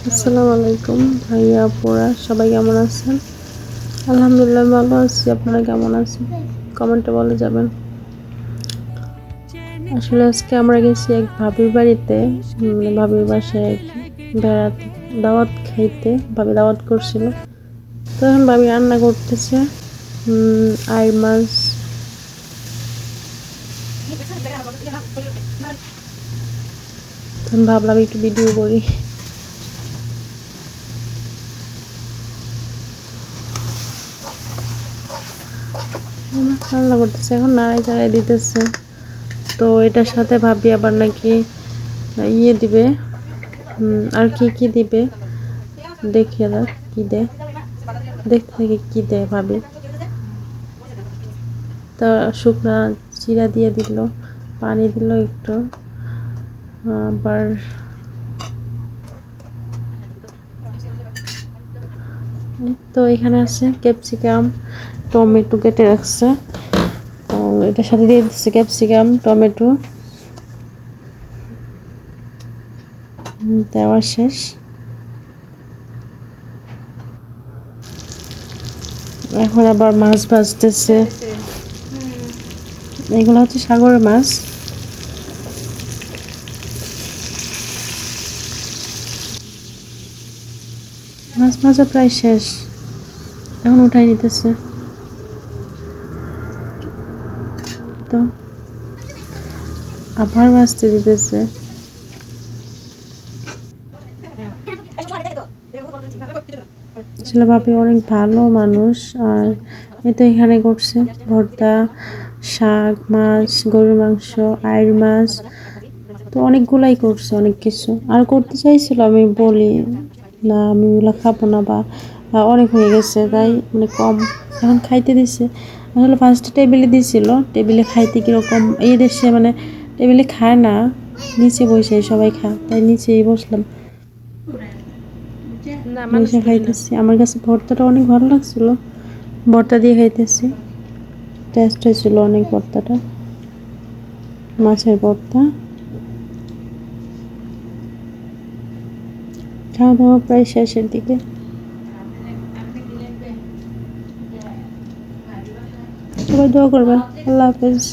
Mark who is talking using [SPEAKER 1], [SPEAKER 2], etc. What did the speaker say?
[SPEAKER 1] আসসালামু আলাইকুম ভাইয়া আপুরা সবাই কেমন আছেন? আলহামদুলিল্লাহ ভালো আছি। আপনারা কেমন আছেন কমেন্টে বলে যাবেন। আসলে আজকে আমরা গেছি এক ভাবির বাড়িতে, ভাবির বাসায় বেড়াতে, দাওয়াত খাইতে। ভাবি দাওয়াত করছিল, তো এখন ভাবি রান্না করতেছে আইর মাছ। তখন ভাবলাম একটু ভিডিও করি। রান্না করতেছে, এখন নাড়াই চাড়াই দিতেছে। তো এটার সাথে ভাবি আবার নাকি ইয়ে দিবে, আর কি কি দিবে দেখিয়ে দাও। কি দেয় দেখতে থাকি, কি দেয় ভাবি। তা শুকনা জিরা দিয়ে দিল, পানি দিল একটু, আবার তো এখানে আছে ক্যাপসিকাম, টমেটো কেটে রাখছে। এটার সাথে দিয়ে দিচ্ছে ক্যাপসিকাম, টমেটো। দেওয়া শেষ। এখন আবার মাছ ভাজতেছে। এগুলো হচ্ছে সাগরের মাছ। মাছ ভাজা প্রায় শেষ, এখন উঠাই নিতেছে। তো আবার ভাজতে দিতেছে। আসলে ভাবি অনেক ভালো মানুষ। আর এতো এখানে করছে ভর্তা, শাক, মাছ, গরুর মাংস, আইর মাছ, তো অনেকগুলাই করছে, অনেক কিছু। আর করতে চাইছিল, আমি বলি না আমি ওগুলো খাবো না, বা অনেক হয়ে গেছে তাই মানে কম। এখন খাইতে দিছে। আসলে ফার্স্টে টেবিলে দিছিল, টেবিলে খাইতে কীরকম এই দেশে মানে টেবিলে খায় না, নিচে বসে সবাই খায়, তাই নিচেই বসলাম, বসে খাইতেছি। আমার কাছে ভর্তাটা অনেক ভালো লাগছিল, ভর্তা দিয়ে খাইতেছি। টেস্ট হয়েছিল অনেক ভর্তাটা, মাছের ভর্তা। খাওয়া দাওয়া প্রায় শেষের দিকে। সবাই দোয়া করবেন। আল্লাহ হাফেজ।